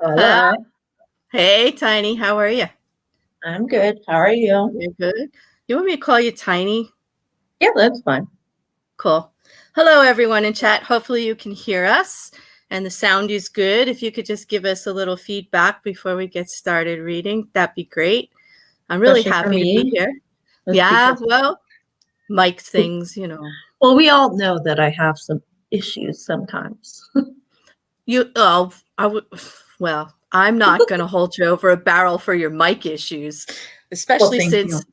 Hola. Hey, Tiny, how are you? I'm good. How are you? You're good. You want me to call you Tiny? Yeah, that's fine. Cool. Hello, everyone in chat. Hopefully you can hear us and the sound is good. If you could just give us a little feedback before we get started reading, that'd be great. I'm really Especially for happy to be me. here. That's Yeah, because, well, mic things, well, we all know that I have some issues sometimes. Well, I'm not going to hold you over a barrel for your mic issues, Well, especially thank you. since,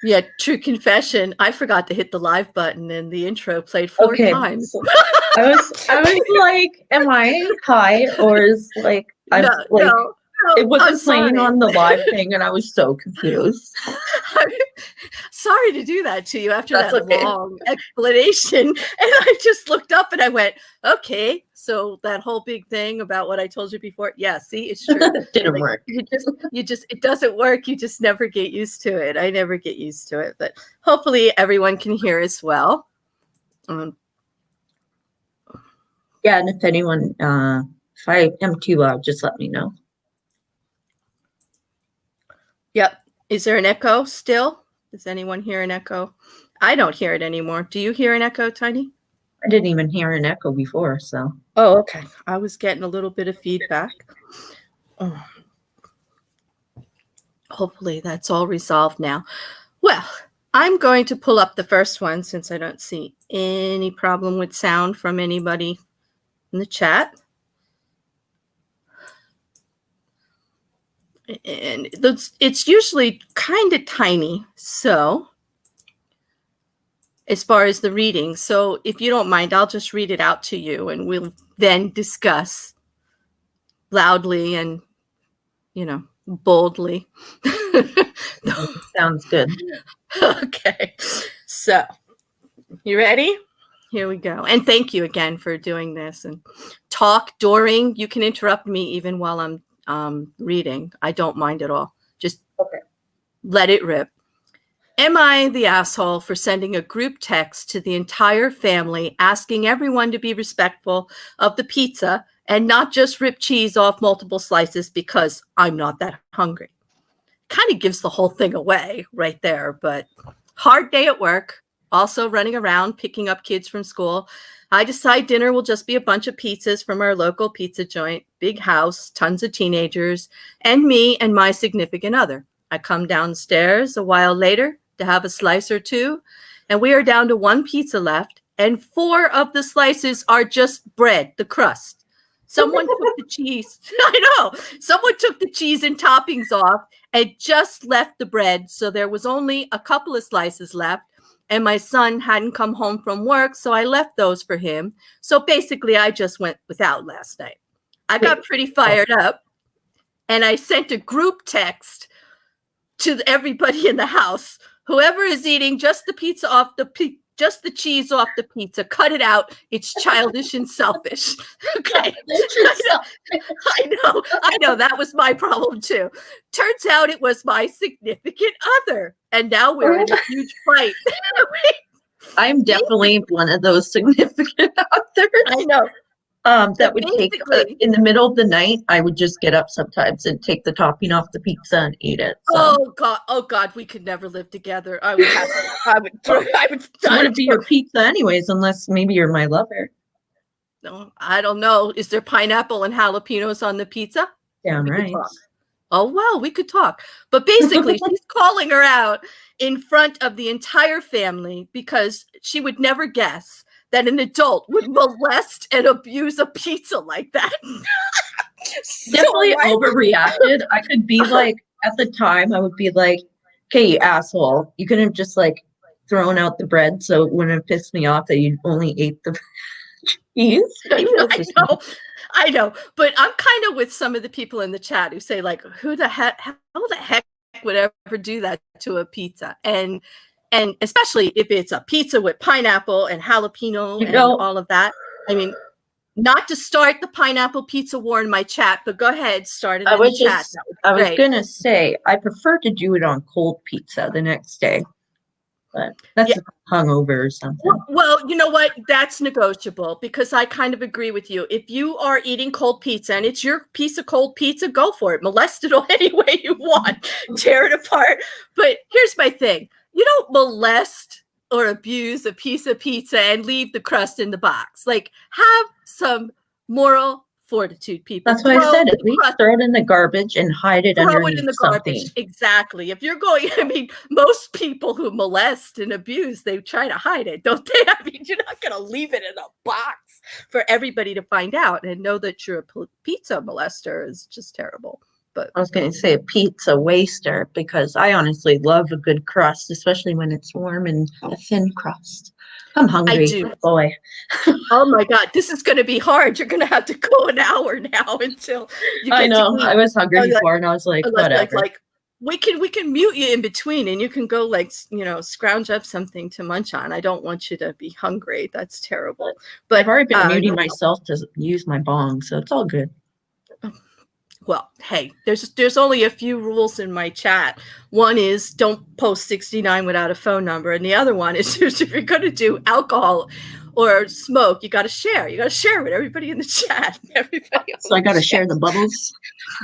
yeah, true confession, I forgot to hit the live button and the intro played 4 Okay, times. so I was like, am I high or is like I'm like No, it I'm wasn't playing sorry. on the live thing and I was so confused. Sorry to do that to you after That's that okay. long explanation. And I just looked up and I went, okay, so that whole big thing about what I told you before, yeah, see, it's true. Didn't Like, work. it doesn't work. You just never get used to it. I never get used to it, but hopefully everyone can hear as well. Yeah, and if anyone if I am too loud, just let me know. Yep. Is there an echo still? Does anyone hear an echo? I don't hear it anymore. Do you hear an echo, Tiny? I didn't even hear an echo before, so. Oh, okay. I was getting a little bit of feedback. Oh. Hopefully that's all resolved now. Well, I'm going to pull up the first one since I don't see any problem with sound from anybody in the chat. And it's usually kind of tiny. So as far as the reading, so if you don't mind, I'll just read it out to you and we'll then discuss loudly and, boldly. Sounds good. Okay. So, you ready? Here we go. And thank you again for doing this. And talk during. You can interrupt me even while I'm reading. I don't mind at all. Just Okay. let it rip. Am I the asshole for sending a group text to the entire family asking everyone to be respectful of the pizza and not just rip cheese off multiple slices because I'm not that hungry? Kind of gives the whole thing away right there, but hard day at work, also running around picking up kids from school. I decide dinner will just be a bunch of pizzas from our local pizza joint, big house, tons of teenagers, and me and my significant other. I come downstairs a while later to have a slice or two, and we are down to one pizza left, and 4 of the slices are just bread, the crust. Someone took the cheese. I know. Someone took the cheese and toppings off and just left the bread. So there was only a couple of slices left. And my son hadn't come home from work, so I left those for him. So basically, I just went without last night. I got pretty fired up, and I sent a group text to everybody in the house. Whoever is eating just the pizza off just the cheese off the pizza, cut it out. It's childish and selfish. Okay. I know. That was my problem too. Turns out it was my significant other. And now we're in a huge fight. I'm definitely one of those significant others. I know. That would take in the middle of the night. I would just get up sometimes and take the topping off the pizza and eat it. So. Oh God, we could never live together. I wouldn't be your pizza anyways, unless maybe you're my lover. No, I don't know. Is there pineapple and jalapenos on the pizza? Damn right. Oh, well, we could talk. But basically, she's calling her out in front of the entire family because she would never guess that an adult would molest and abuse a pizza like that. Definitely overreacted. I could be like, at the time, I would be like, okay, you asshole. You could have just like thrown out the bread so it wouldn't have pissed me off that you only ate the cheese. I know. But I'm kind of with some of the people in the chat who say, like, how the heck would ever do that to a pizza? And especially if it's a pizza with pineapple and jalapeno and all of that. I mean, not to start the pineapple pizza war in my chat, but go ahead, start it in the chat. I was going to say, I prefer to do it on cold pizza the next day. but that's Yeah. hungover or something. Well, you know what? That's negotiable because I kind of agree with you. If you are eating cold pizza and it's your piece of cold pizza, go for it. Molest it any way you want. Tear it apart. But here's my thing. You don't molest or abuse a piece of pizza and leave the crust in the box. Like, have some moral fortitude, people. That's why I said at least throw it in the garbage and hide it underneath something. Garbage. Exactly. If you're going, I mean, most people who molest and abuse, they try to hide it, don't they? I mean, you're not going to leave it in a box for everybody to find out and know that you're a pizza molester is just terrible. But I was going to say a pizza waster because I honestly love a good crust, especially when it's warm and a thin crust. I'm hungry. I do. Boy. Oh my God, this is going to be hard. You're going to have to go an hour now until you get I know. to eat. I was hungry before and I was like, whatever. Like we can mute you in between and you can go like, you know, scrounge up something to munch on. I don't want you to be hungry. That's terrible. But I've already been muting myself to use my bong, so it's all good. Well, hey, there's only a few rules in my chat. One is don't post 69 without a phone number. And the other one is if you're going to do alcohol or smoke, you got to share. You got to share with everybody in the chat. Everybody. So I got to share the bubbles.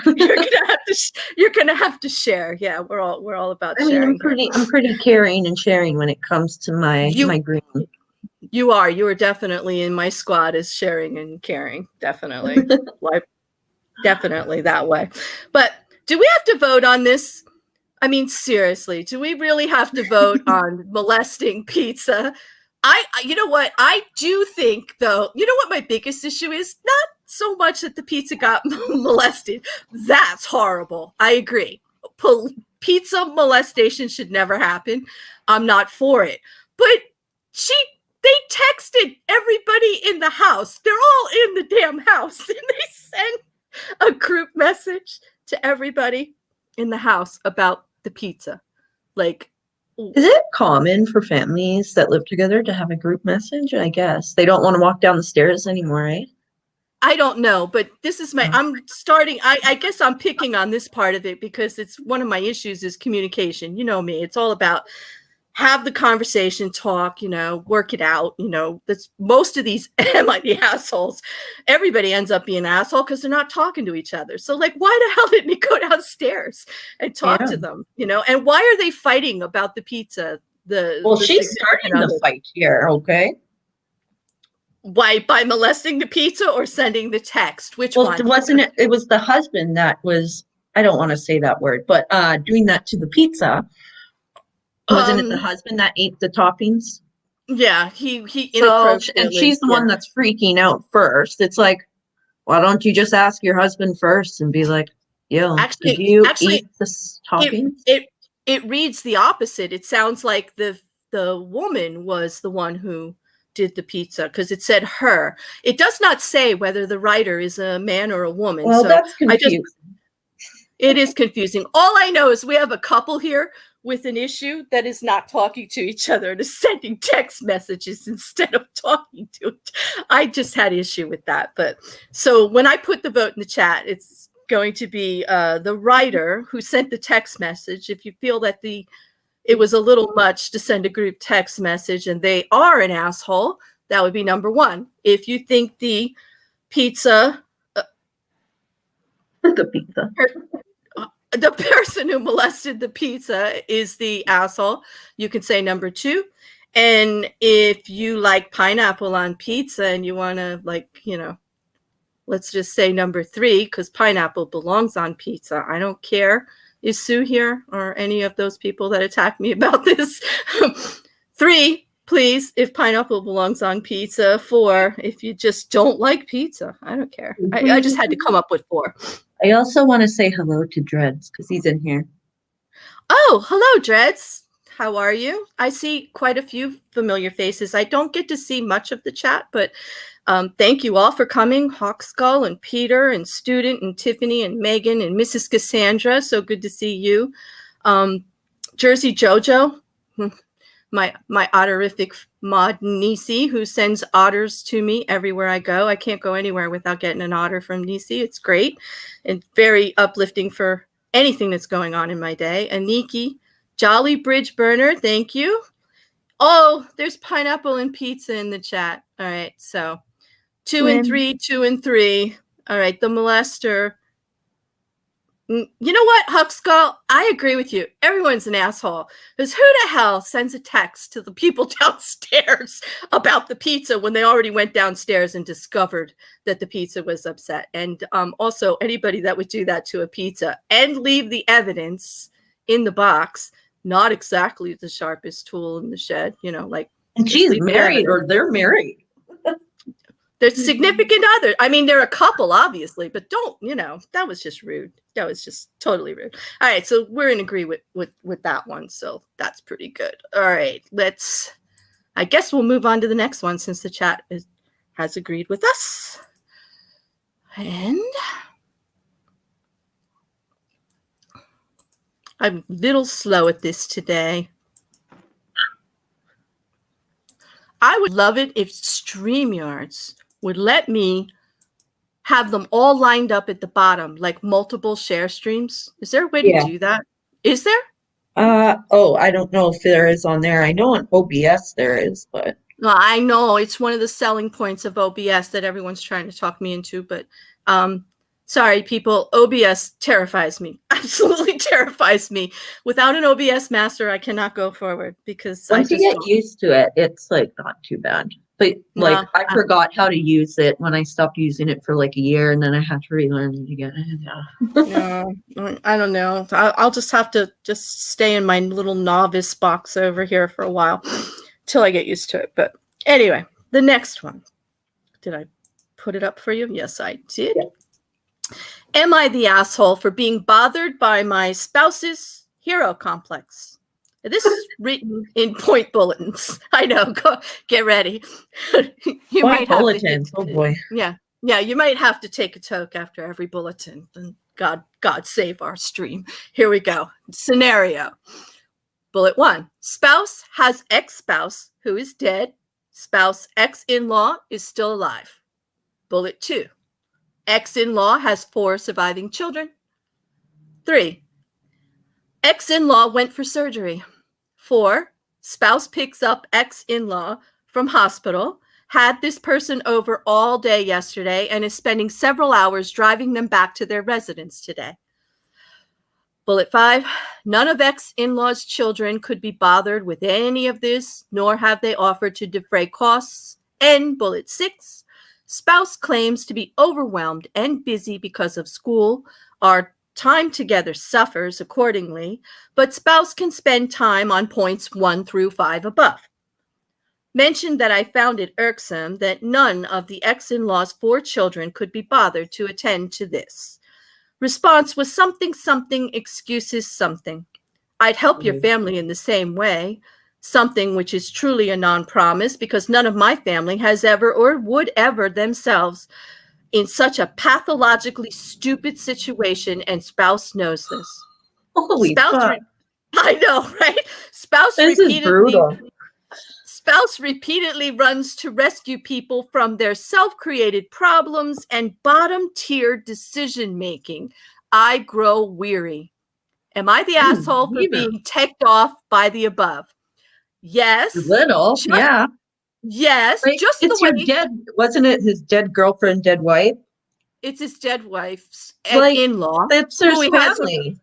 You're gonna have to share. Yeah, we're all about sharing. I'm pretty caring and sharing when it comes to my green. You are definitely in my squad as sharing and caring. Definitely. Definitely that way. But do we have to vote on this? I mean, seriously, do we really have to vote on molesting pizza? You know what? I do think, though, you know what my biggest issue is? Not so much that the pizza got molested. That's horrible. I agree. Pizza molestation should never happen. I'm not for it. But they texted everybody in the house. They're all in the damn house. And they sent a group message to everybody in the house about the pizza. Like, is it common for families that live together to have a group message? I guess they don't want to walk down the stairs anymore, right? I don't know, but this is I guess I'm picking on this part of it because it's one of my issues is communication. You know me, it's all about have the conversation, talk, you know, work it out. You know, that's most of these MIT assholes. Everybody ends up being an asshole because they're not talking to each other. So like, why the hell didn't he go downstairs and talk to them? You know, and why are they fighting about the pizza? She's starting the fight here. Okay. Why? By molesting the pizza or sending the text? Which one? Wasn't it? It was the husband that was, I don't want to say that word, but doing that to the pizza. Wasn't it the husband that ate the toppings? Yeah, he and she's the one that's freaking out first. It's like, why don't you just ask your husband first and be like, yo, did you eat the toppings? It reads the opposite. It sounds like the woman was the one who did the pizza because it said her. It does not say whether the writer is a man or a woman. Well, so that's confusing. It is confusing. All I know is we have a couple here with an issue that is not talking to each other and is sending text messages instead of talking to it. I just had issue with that. But so when I put the vote in the chat, it's going to be the writer who sent the text message. If you feel that it was a little much to send a group text message and they are an asshole, that would be number one. If you think the pizza, the person who molested the pizza is the asshole, you can say number two. And if you like pineapple on pizza and you want to, like, you know, let's just say number three, because pineapple belongs on pizza. I don't care. Is Sue here or any of those people that attack me about this? 3, please, if pineapple belongs on pizza. 4, if you just don't like pizza. I don't care. I just had to come up with 4. I also want to say hello to Dreads because he's in here. Oh, hello, Dreads. How are you? I see quite a few familiar faces. I don't get to see much of the chat, but thank you all for coming. Hawkskull and Peter and Student and Tiffany and Megan and Mrs. Cassandra. So good to see you. Jersey Jojo, my otterific mod Nisi, who sends otters to me everywhere I go. I can't go anywhere without getting an otter from Nisi. It's great and very uplifting for anything that's going on in my day. Aniki, Jolly Bridge Burner, thank you. Oh, there's pineapple and pizza in the chat. All right, so 2 and 3, 2 and 3. All right, the molester. You know what, Huckskull? I agree with you. Everyone's an asshole. Because who the hell sends a text to the people downstairs about the pizza when they already went downstairs and discovered that the pizza was upset? And also, anybody that would do that to a pizza and leave the evidence in the box, not exactly the sharpest tool in the shed, you know, like. And she's married or they're married. There's significant other. I mean, they're a couple, obviously, but don't, you know, that was just rude. That was just totally rude. All right, so we're in agree with that one, so that's pretty good. All right, I guess we'll move on to the next one since the chat has agreed with us. And I'm a little slow at this today. I would love it if StreamYards would let me have them all lined up at the bottom, like multiple share streams. Is there a way to do that? Is there? Oh, I don't know if there is on there. I know on OBS there is, but. No, I know it's one of the selling points of OBS that everyone's trying to talk me into, but sorry, people, OBS terrifies me. Absolutely terrifies me. Without an OBS master, I cannot go forward because once you get used to it, it's like not too bad. But like I forgot how to use it when I stopped using it for like a year, and then I had to relearn it again. No, I don't know. I'll just have to just stay in my little novice box over here for a while till I get used to it. But anyway, the next one. Did I put it up for you? Yes, I did. Yeah. Am I the asshole for being bothered by my spouse's hero complex? This is written in point bulletins. I know. Go get ready. You point bulletins. Oh boy. Yeah. You might have to take a toke after every bulletin. And God save our stream. Here we go. Scenario. Bullet 1. Spouse has ex-spouse who is dead. Spouse ex-in-law is still alive. Bullet 2. Ex-in-law has 4 surviving children. 3. Ex-in-law went for surgery. 4. Spouse picks up ex-in-law from hospital, had this person over all day yesterday, and is spending several hours driving them back to their residence today. Bullet 5. None of ex-in-law's children could be bothered with any of this, nor have they offered to defray costs. And bullet 6. Spouse claims to be overwhelmed and busy because of school. Our time together suffers accordingly, but spouse can spend time on points 1 through 5 above. Mentioned that I found it irksome that none of the ex-in-law's 4 children could be bothered to attend to this. Response was something, excuses something. I'd help your family in the same way. Something which is truly a non-promise because none of my family has ever or would ever themselves in such a pathologically stupid situation, and spouse knows this. Holy fuck. I know, right? Spouse repeatedly runs to rescue people from their self-created problems and bottom-tier decision-making. I grow weary. Am I the asshole for being ticked off by the above? Yes. A little, yeah. Yes, like, just it's the way. Your dead, wasn't it his dead girlfriend, dead wife? It's his dead wife's in-law. That's their family.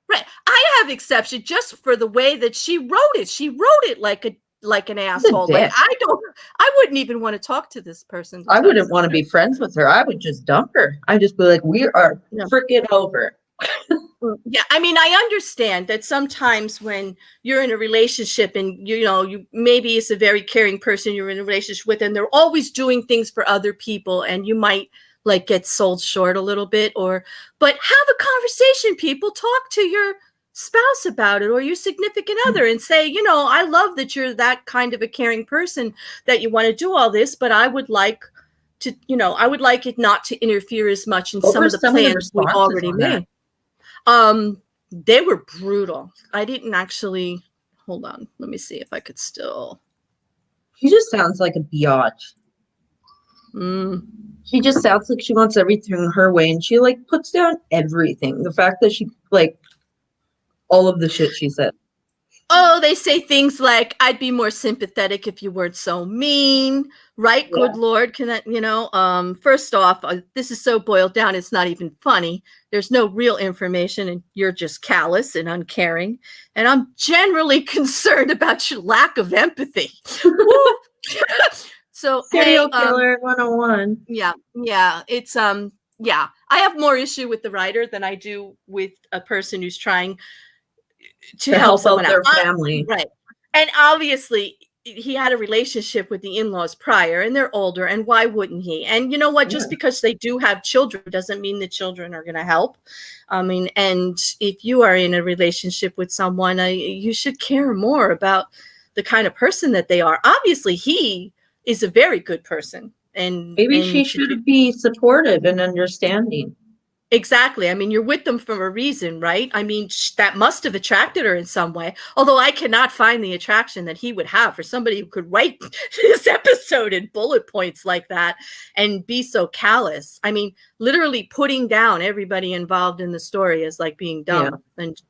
Right. I have exception just for the way that she wrote it. She wrote it like an asshole. Like I wouldn't even want to talk to this person. I wouldn't want to be friends with her. I would just dump her. I'd just be like, we are freaking over. Yeah, I mean, I understand that sometimes when you're in a relationship and you maybe it's a very caring person you're in a relationship with, and they're always doing things for other people, and you might like get sold short a little bit, but have a conversation, people. Talk to your spouse about it or your significant other and say, I love that you're that kind of a caring person that you want to do all this, but I would like to, I would like it not to interfere as much in some of the plans we already made. They were brutal. I didn't actually, hold on. Let me see if I could still. She just sounds like a biatch. She just sounds like she wants everything her way, and she like puts down everything. The fact that she like all of the shit she said. Oh, they say things like, "I'd be more sympathetic if you weren't so mean." Right? Yeah. Good Lord, can that, first off, this is so boiled down, it's not even funny. There's no real information, and you're just callous and uncaring. And I'm generally concerned about your lack of empathy. So, Serial hey, killer 101. yeah, it's yeah, I have more issue with the writer than I do with a person who's trying to To help help someone out out. their family. Right. And obviously he had a relationship with the in-laws prior, and they're older, and why wouldn't he? And you know what? Just because they do have children doesn't mean the children are going to help. I mean, and if you are in a relationship with someone, you should care more about the kind of person that they are. Obviously, he is a very good person. And Maybe she should be supportive and understanding. Exactly. I mean, you're with them for a reason, right? I mean, that must have attracted her in some way. Although I cannot find the attraction that he would have for somebody who could write this episode in bullet points like that and be so callous. I mean, literally putting down everybody involved in the story as like being dumb. Yeah. And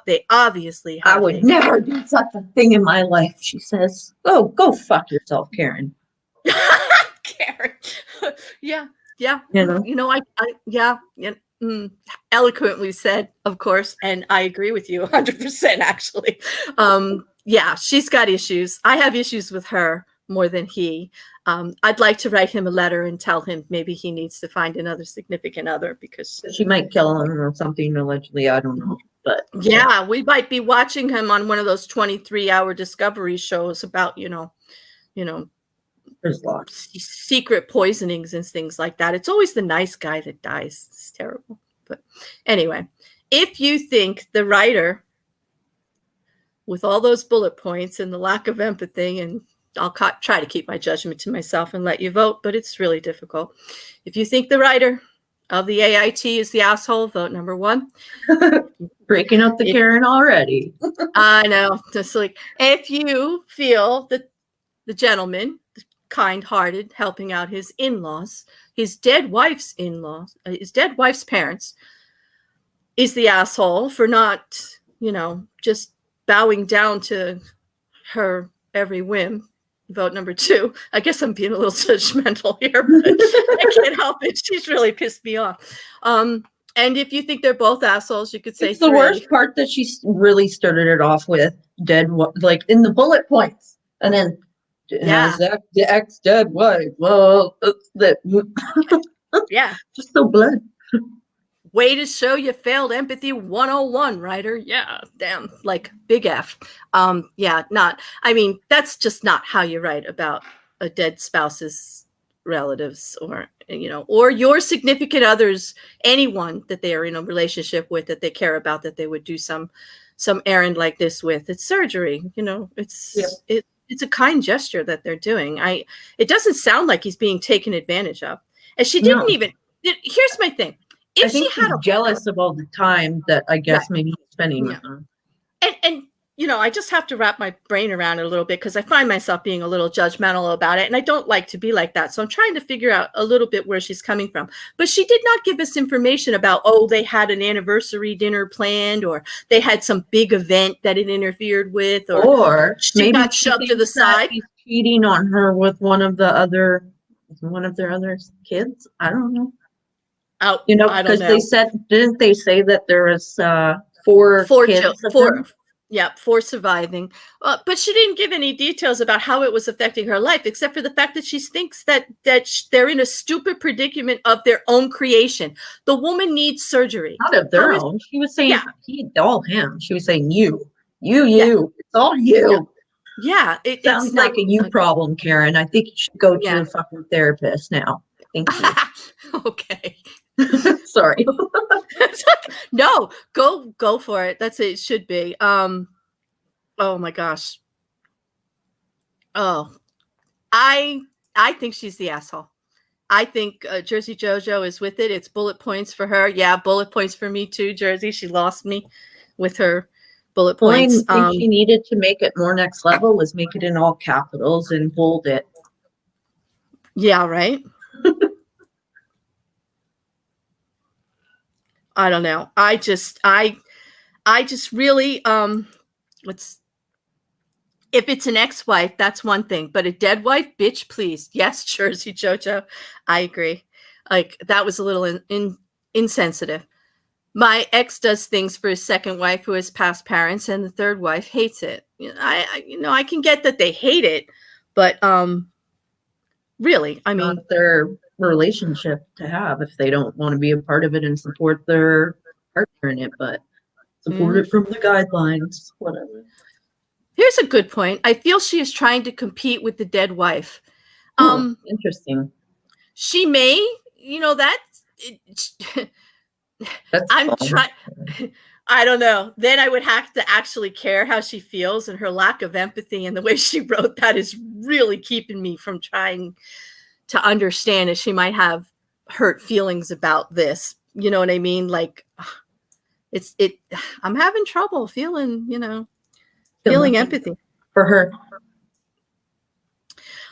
they obviously have. I would never do such a thing in my life, she says. Oh, go fuck yourself, Karen. Karen. Yeah. Yeah, eloquently said, of course, and I agree with you 100%. Actually, yeah, she's got issues. I have issues with her more than he. I'd like to write him a letter and tell him maybe he needs to find another significant other because she might kill him or something. Allegedly, I don't know, but yeah, we might be watching him on one of those 23-hour Discovery shows about there's lots. Secret poisonings and things like that. It's always the nice guy that dies. It's terrible. But anyway, if you think the writer, with all those bullet points and the lack of empathy, and I'll try to keep my judgment to myself and let you vote, but it's really difficult. If you think the writer of the AIT is the asshole, vote number 1. Breaking up the Karen already. I know. Just like, if you feel that the gentleman, kind-hearted, helping out his in-laws, his dead wife's in-laws, his dead wife's parents, is the asshole for not, just bowing down to her every whim. Vote number 2. I guess I'm being a little judgmental here, but I can't help it. She's really pissed me off. And if you think they're both assholes, you could say it's the 3. worst part that she really started it off with like in the bullet points, and then the ex-dead wife. Well, that. Yeah, just so blunt. Way to show you failed empathy 101, writer. Yeah, damn, like big F. Yeah, not. I mean, that's just not how you write about a dead spouse's relatives or your significant others, anyone that they are in a relationship with that they care about, that they would do some errand like this with. It's surgery, it's a kind gesture that they're doing. It doesn't sound like he's being taken advantage of. And she didn't even. Here's my thing. If I think she's jealous of all the time that I guess maybe he's spending with her. And I just have to wrap my brain around it a little bit because I find myself being a little judgmental about it. And I don't like to be like that. So I'm trying to figure out a little bit where she's coming from. But she did not give us information about, they had an anniversary dinner planned, or they had some big event that it interfered with, or she maybe got shoved to the side. He's cheating on her with one of their other kids. I don't know. Because didn't they say that there was 4 kids? 4 surviving. But she didn't give any details about how it was affecting her life, except for the fact that she thinks that they're in a stupid predicament of their own creation. The woman needs surgery. Not of their own. She was saying all him. She was saying you. It's all you. Yeah. It sounds like a you problem, Karen. I think you should go to a fucking therapist now. Thank you. Okay. Sorry. No, go for it. That's it. It should be. Oh my gosh. Oh, I think she's the asshole. I think Jersey JoJo is with it. It's bullet points for her. Yeah, bullet points for me too, Jersey. She lost me with her bullet points. I think she needed to make it more next level, was make it in all capitals and bold it. Yeah, right. I don't know. I just really if it's an ex-wife, that's one thing, but a dead wife, bitch, please. Yes, Jersey Jojo, I agree. Like, that was a little insensitive. My ex does things for his second wife who has past parents, and the third wife hates it. I can get that they hate it, but really, I mean, not their relationship to have if they don't want to be a part of it and support their partner in it, but support it from the guidelines, whatever. Here's a good point. I feel she is trying to compete with the dead wife. Interesting. She may, I'm trying. I don't know. Then I would have to actually care how she feels, and her lack of empathy and the way she wrote that is really keeping me from trying to understand if she might have hurt feelings about this. You know what I mean? Like, I'm having trouble feeling empathy for her.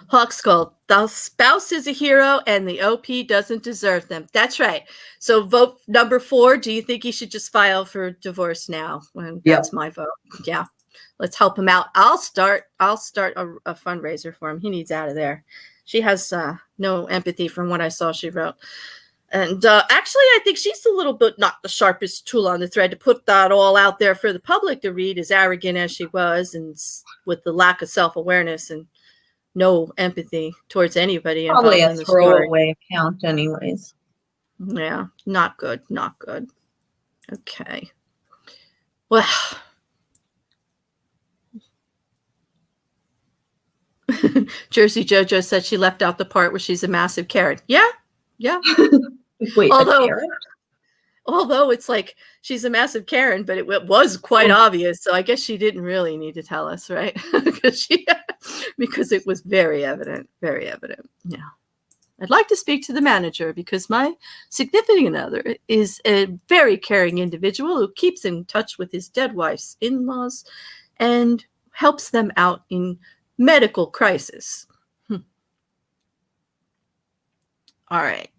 Hawk Skull, the spouse is a hero and the OP doesn't deserve them. That's right. So vote number 4. Do you think he should just file for divorce now? That's my vote. Yeah. Let's help him out. I'll start a fundraiser for him. He needs out of there. She has no empathy from what I saw she wrote. And actually, I think she's a little bit not the sharpest tool on the thread to put that all out there for the public to read, as arrogant as she was, and with the lack of self-awareness and no empathy towards anybody involved probably in the story. Throwaway account anyways. Yeah, not good. Okay. Well, Jersey Jojo said she left out the part where she's a massive Karen. Yeah. Wait, although it's like she's a massive Karen, but it was quite obvious. So I guess she didn't really need to tell us, right? because it was very evident. Yeah. I'd like to speak to the manager because my significant other is a very caring individual who keeps in touch with his dead wife's in-laws and helps them out in medical crisis. All right.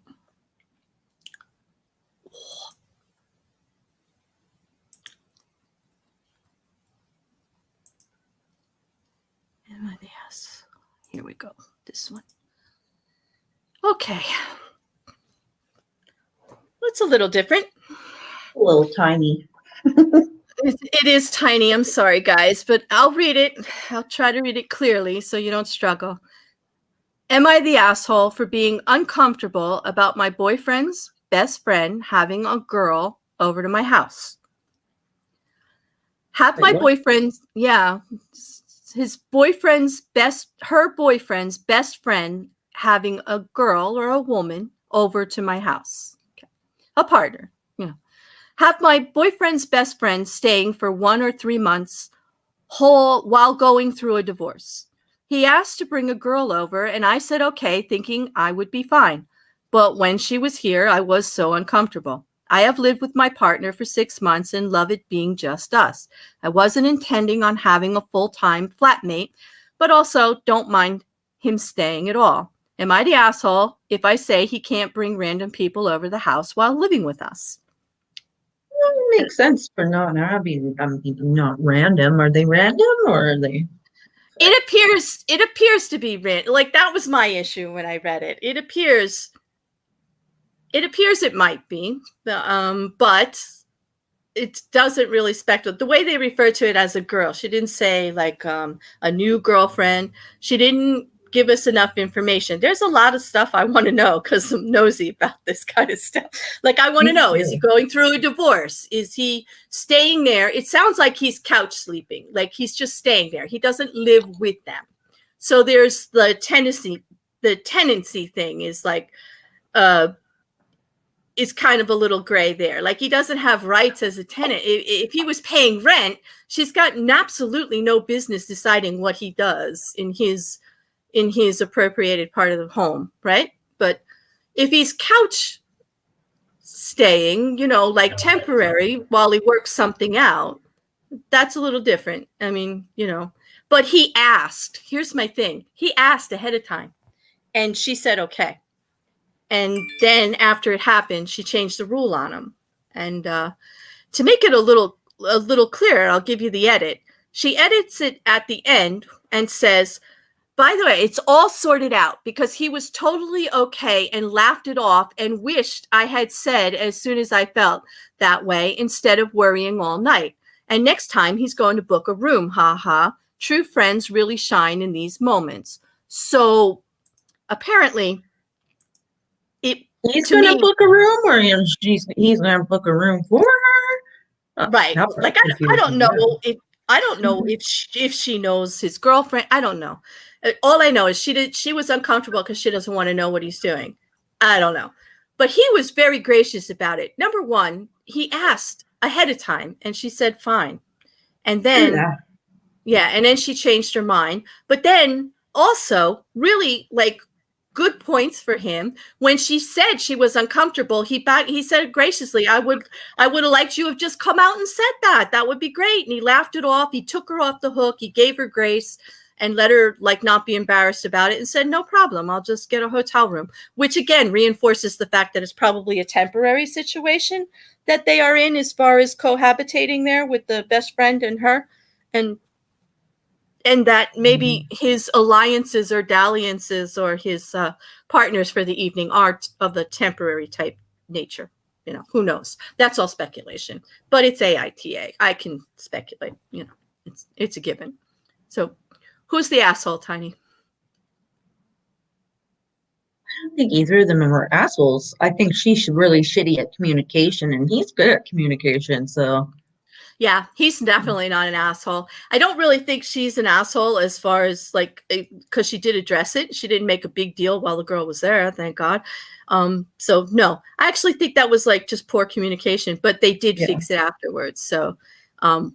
Yes. Here we go. This one. Okay. It's a little different. A little tiny. It is tiny. I'm sorry, guys, but I'll read it. I'll try to read it clearly so you don't struggle. Am I the asshole for being uncomfortable about my boyfriend's best friend having a girl over to my house? Have my boyfriend's, her boyfriend's best friend having a girl or a woman over to my house. Okay. A partner. Have my boyfriend's best friend staying for 1 or 3 months while going through a divorce. He asked to bring a girl over, and I said okay, thinking I would be fine. But when she was here, I was so uncomfortable. I have lived with my partner for 6 months and love it being just us. I wasn't intending on having a full-time flatmate, but also don't mind him staying at all. Am I the asshole if I say he can't bring random people over the house while living with us? Makes sense for not having. Not random. Are they random or are they? It appears to be random. Like, that was my issue when I read it. It appears it might be, but it doesn't really speculate. The way they refer to it as a girl, she didn't say like a new girlfriend. She didn't give us enough information. There's a lot of stuff I want to know because I'm nosy about this kind of stuff. Like, I want to know, is he going through a divorce? Is he staying there? It sounds like he's couch sleeping. Like, he's just staying there. He doesn't live with them. So there's the tenancy thing is like, is kind of a little gray there. Like, he doesn't have rights as a tenant. If he was paying rent, she's got absolutely no business deciding what he does in his appropriated part of the home, right? But if he's couch staying, like temporary while he works something out, that's a little different. I mean, but he asked. Here's my thing. He asked ahead of time, and she said okay. And then after it happened, she changed the rule on him. And to make it a little clearer, I'll give you the edit. She edits it at the end and says, by the way, it's all sorted out because he was totally okay and laughed it off and wished I had said as soon as I felt that way instead of worrying all night. And next time he's going to book a room. Ha ha. True friends really shine in these moments. So apparently he's going to book a room, or he's going to book a room for her. Right. Like I don't know if she knows his girlfriend. I don't know. All I know is she was uncomfortable because she doesn't want to know what he's doing. I don't know. But he was very gracious about it. Number one, he asked ahead of time and she said fine. And then and then she changed her mind. But then also really like good points for him. When she said she was uncomfortable, he said graciously, I would have liked you to have just come out and said that. That would be great. And he laughed it off. He took her off the hook. He gave her grace and let her like not be embarrassed about it and said, no problem. I'll just get a hotel room, which again reinforces the fact that it's probably a temporary situation that they are in as far as cohabitating there with the best friend and her. And that maybe his alliances or dalliances or his partners for the evening are of the temporary type nature. You know, who knows? That's all speculation. But it's AITA. I can speculate. You know, it's a given. So who's the asshole, Tiny? I don't think either of them are assholes. I think she's really shitty at communication, and he's good at communication, so... Yeah, he's definitely not an asshole. I don't really think she's an asshole as far as like, because she did address it. She didn't make a big deal while the girl was there, thank God. So no, I actually think that was like just poor communication, but they did fix it afterwards. So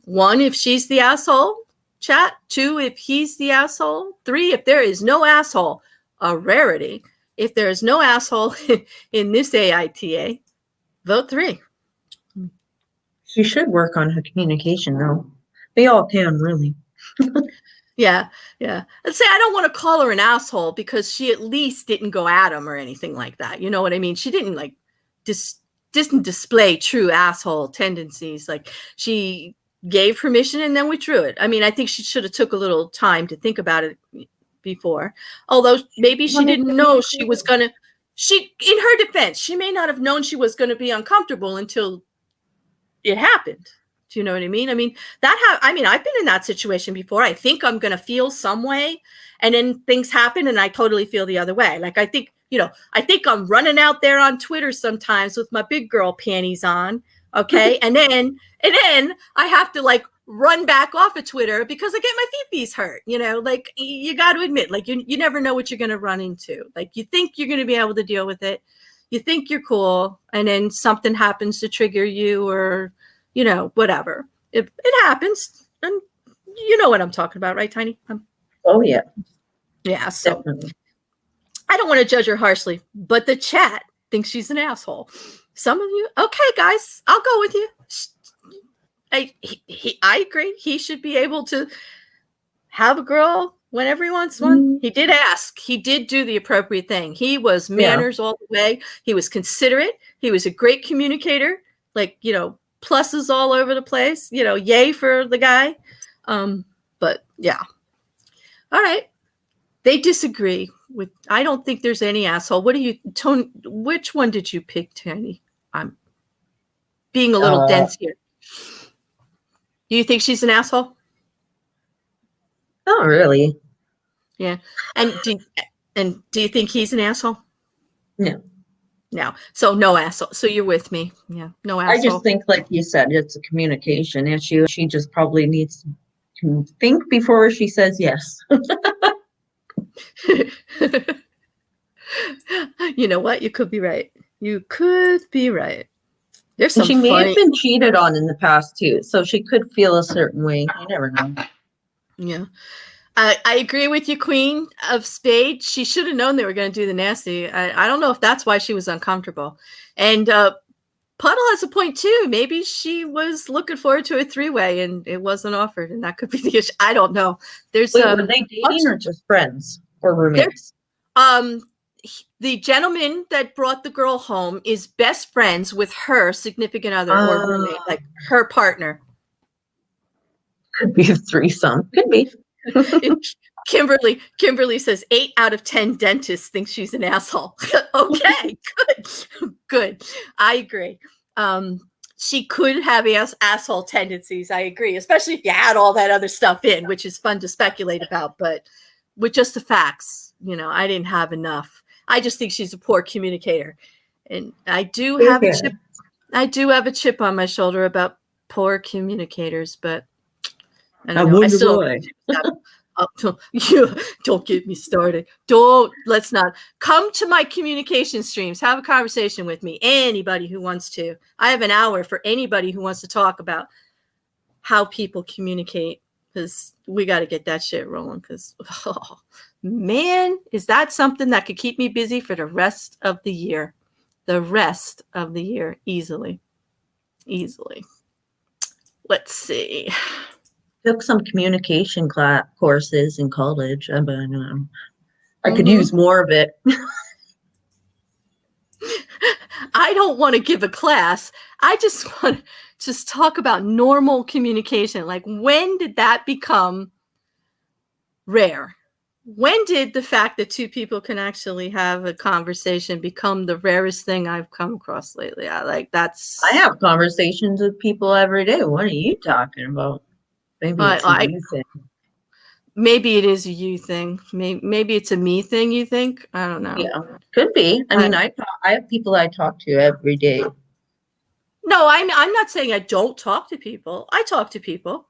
one, if she's the asshole, chat. Two, if he's the asshole. Three, if there is no asshole, a rarity. If there is no asshole in this AITA, vote 3. She should work on her communication, though. They all can, really. Yeah. Let's say I don't want to call her an asshole because she at least didn't go at him or anything like that. You know what I mean? She didn't like didn't display true asshole tendencies. Like she gave permission and then withdrew it. I mean, I think she should have took a little time to think about it before. Although maybe she didn't know she was gonna. In her defense, she may not have known she was going to be uncomfortable until it happened. Do you know what I mean? I mean, I've been in that situation before. I think I'm going to feel some way and then things happen and I totally feel the other way. Like, I think I'm running out there on Twitter sometimes with my big girl panties on. Okay. and then I have to like run back off of Twitter because I get my feet hurt, you know, like you got to admit, like you never know what you're going to run into. Like you think you're going to be able to deal with it. You think you're cool. And then something happens to trigger you or, you know, whatever. It happens. And you know what I'm talking about, right, Tiny? Oh, yeah. Yeah. So definitely. I don't want to judge her harshly, but the chat thinks she's an asshole. Some of you, okay, guys, I'll go with you. I agree. He should be able to have a girl whenever he wants one. He did ask. He did do the appropriate thing. He was manners all the way. He was considerate. He was a great communicator. Like, you know, pluses all over the place. You know, yay for the guy. But yeah. All right. They disagree with. I don't think there's any asshole. What do you, Tony? Which one did you pick, Tony? I'm being a little dense here. Do you think she's an asshole? Not really. Yeah. And do you think he's an asshole? No. No. So no asshole. So you're with me. Yeah. No asshole. I just think, like you said, it's a communication issue. She just probably needs to think before she says yes. You know what? You could be right. You could be right. There's some. She may have been cheated on in the past too, so she could feel a certain way. You never know. Yeah. I agree with you, Queen of Spades. She should have known they were going to do the nasty. I don't know if that's why she was uncomfortable. And Puddle has a point too. Maybe she was looking forward to a 3-way and it wasn't offered, and that could be the issue. I don't know. Were they dating or just friends or roommates? The gentleman that brought the girl home is best friends with her significant other or roommate, like her partner. Could be a threesome. Could be. Kimberly says 8 out of 10 dentists think she's an asshole. Okay, good. I agree. She could have asshole tendencies. I agree, especially if you add all that other stuff in, which is fun to speculate about. But with just the facts, I didn't have enough. I just think she's a poor communicator, and I do have a chip. I do have a chip on my shoulder about poor communicators, but I don't know. I still don't get me started. Let's not come to my communication streams. Have a conversation with me. Anybody who wants to. I have an hour for anybody who wants to talk about how people communicate, because we got to get that shit rolling. Because, oh, man, is that something that could keep me busy for the rest of the year? The rest of the year, easily. Let's see. Took some communication courses in college, but I could use more of it. I don't want to give a class. I just want to talk about normal communication. Like, when did that become rare? When did the fact that two people can actually have a conversation become the rarest thing I've come across lately? I have conversations with people every day. What are you talking about? Maybe it's a you thing. Maybe it is a you thing. Maybe it's a me thing, you think? I don't know. Yeah, could be. I mean, I have people I talk to every day. No, I'm not saying I don't talk to people. I talk to people.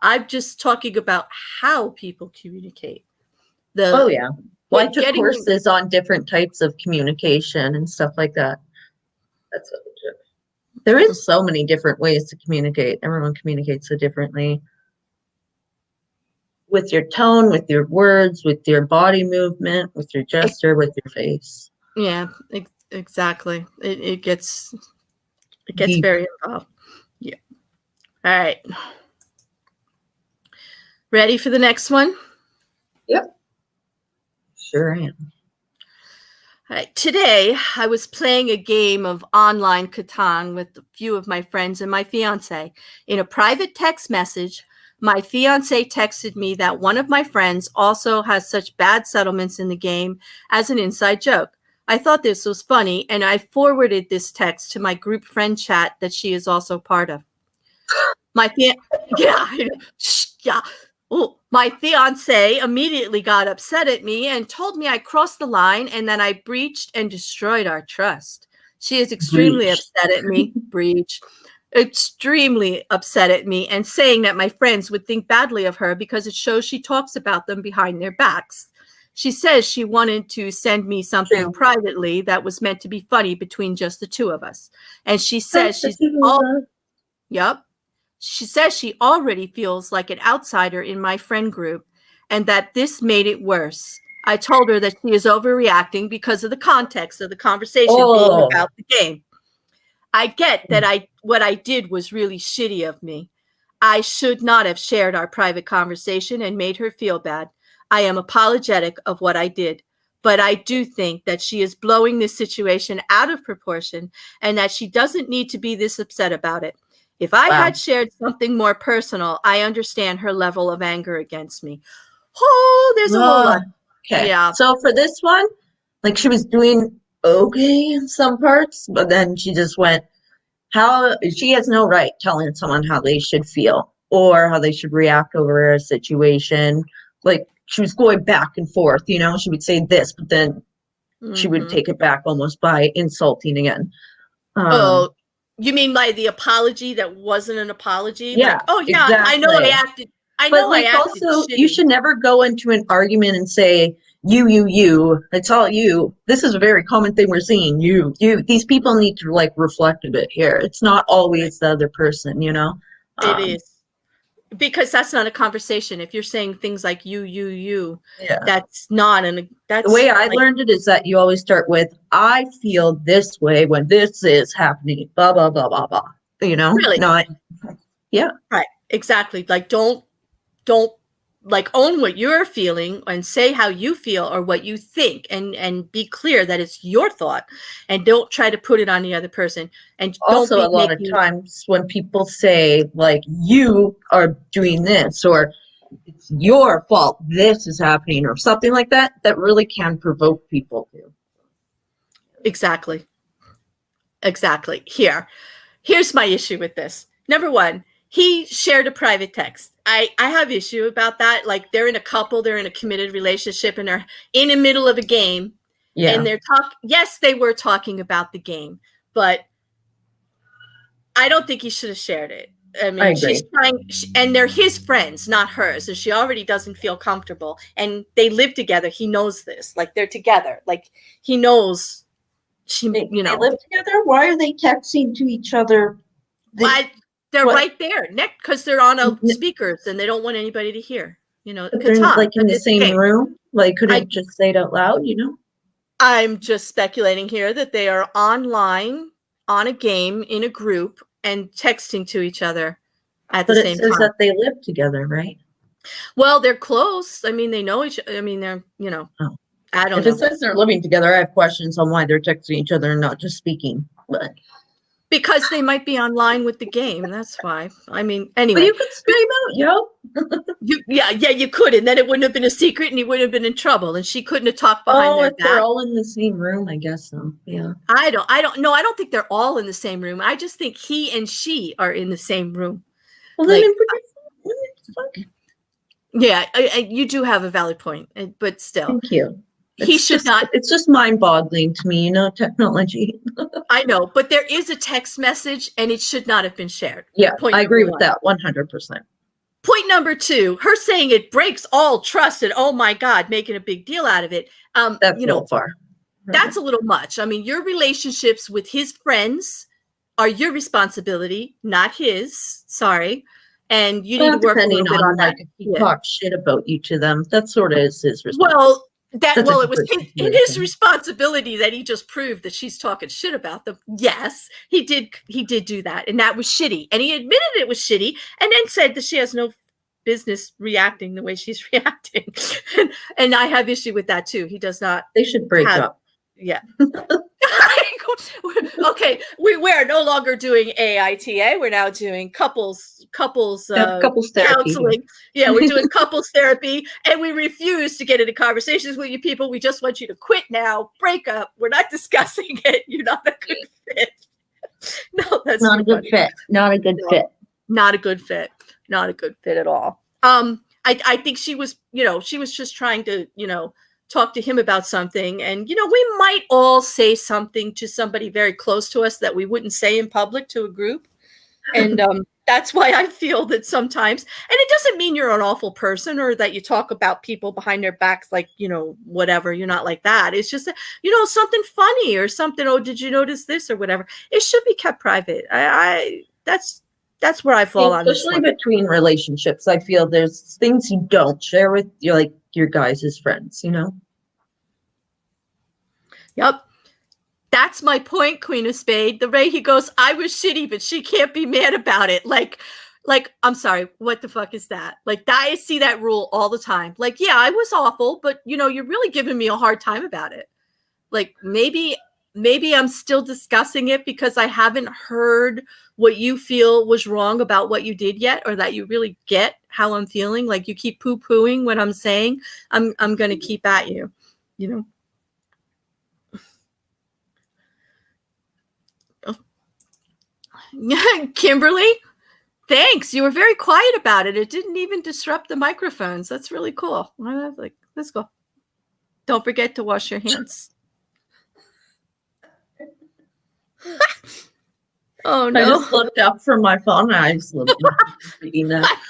I'm just talking about how people communicate. Well, I took courses on different types of communication and stuff like that. That's what I took. There is so many different ways to communicate. Everyone communicates so differently. With your tone, with your words, with your body movement, with your gesture, with your face. Yeah, exactly. It gets deep. Very involved. Yeah. All right. Ready for the next one? Yep. Sure am. All right. Today, I was playing a game of online Catan with a few of my friends and my fiance. In a private text message, my fiance texted me that one of my friends also has such bad settlements in the game as an inside joke. I thought this was funny, and I forwarded this text to my group friend chat that she is also part of. My fiance immediately got upset at me and told me I crossed the line and that I breached and destroyed our trust. She is extremely upset at me. Extremely upset at me, and saying that my friends would think badly of her because it shows she talks about them behind their backs. She says she wanted to send me something privately that was meant to be funny between just the two of us. And she says She says she already feels like an outsider in my friend group and that this made it worse. I told her that she is overreacting because of the context of the conversation being about the game. I get that what I did was really shitty of me. I should not have shared our private conversation and made her feel bad. I am apologetic of what I did, but I do think that she is blowing this situation out of proportion and that she doesn't need to be this upset about it. If I had shared something more personal, I understand her level of anger against me. Oh, there's a whole lot. Okay. Yeah. So for this one, like, she was doing okay in some parts, but then she just went, she has no right telling someone how they should feel or how they should react over a situation. Like, she was going back and forth, she would say this, but then she would take it back almost by insulting again. You mean by the apology that wasn't an apology? Yeah. Like, exactly. I know I acted. Also, you should never go into an argument and say, you, it's all you. This is a very common thing we're seeing. You. These people need to, like, reflect a bit here. It's not always the other person, It is. Because that's not a conversation. If you're saying things like you, that's not that's the way I learned it is that you always start with, I feel this way when this is happening, blah, blah, blah, blah, blah. Really? Not, yeah. Right. Exactly. Like, don't like own what you're feeling and say how you feel or what you think, and be clear that it's your thought, and don't try to put it on the other person. And Also, a lot of times when people say like, you are doing this, or it's your fault this is happening, or something like that, that really can provoke people too. Exactly. Here's my issue with this. Number one, he shared a private text. I have issue about that. Like, they're in a couple, they're in a committed relationship, and they're in the middle of a game. Yeah. And yes, they were talking about the game, but I don't think he should have shared it. I mean, she's trying, and they're his friends, not hers. So she already doesn't feel comfortable, and they live together. He knows this. Like, they're together. Like, he knows they live together. Why are they texting to each other? They're right there, Nick, because they're on a speakers and they don't want anybody to hear. But they're like in the same room. Like, couldn't just say it out loud? I'm just speculating here that they are online on a game in a group and texting to each other at the same time. But it says that they live together, right? Well, they're close. I mean, they know each. I mean, they're Oh. I don't know. If it says they're living together, I have questions on why they're texting each other and not just speaking. But because they might be online with the game. That's why. I mean, anyway. But you could scream out, yo. you could, and then it wouldn't have been a secret, and he wouldn't have been in trouble, and she couldn't have talked behind their back. They're all in the same room, I guess so. Yeah. I don't know. I don't think they're all in the same room. I just think he and she are in the same room. Well, then yeah, you do have a valid point, but still. Thank you. It's just mind-boggling to me, technology. I know, but there is a text message, and it should not have been shared. Yeah, I agree with that 100%. Point number two, her saying it breaks all trust, and oh my God, making a big deal out of it. That's a little far. That's a little much. I mean, your relationships with his friends are your responsibility, not his. Sorry. And you need to work a little bit on that. If he talks shit about you to them, that sort of is his responsibility. Well, it was his responsibility that he just proved that she's talking shit about them. Yes, he did do that, and that was shitty. And he admitted it was shitty, and then said that she has no business reacting the way she's reacting. and I have issue with that too. He does not. They should break up. Yeah. Okay, we're no longer doing AITA. We're now doing couples couples therapy. Counseling. Yeah, we're doing couples therapy, and we refuse to get into conversations with you people. We just want you to quit now, break up. We're not discussing it. You're not a good fit. No, that's not a good fit. Not a good fit. Not a good fit. Not a good fit at all. I think she was just trying to, talk to him about something. And, we might all say something to somebody very close to us that we wouldn't say in public to a group. And that's why I feel that sometimes, and it doesn't mean you're an awful person or that you talk about people behind their backs, like, whatever, you're not like that. It's just, something funny or something. Oh, did you notice this or whatever? It should be kept private. That's where I fall on this one. Especially between relationships. I feel there's things you don't share with your guys' friends, Yep. That's my point, Queen of Spade. The way he goes, I was shitty, but she can't be mad about it. Like, I'm sorry, what the fuck is that? Like, I see that rule all the time. Like, yeah, I was awful, but you're really giving me a hard time about it. Like, maybe I'm still discussing it because I haven't heard what you feel was wrong about what you did yet, or that you really get how I'm feeling. Like, you keep poo-pooing what I'm saying. I'm going to keep at you, Kimberly, thanks. You were very quiet about it. It didn't even disrupt the microphones. That's really cool. Like, let's go. Don't forget to wash your hands. Oh no! I just looked up from my phone. And I just looked reading that.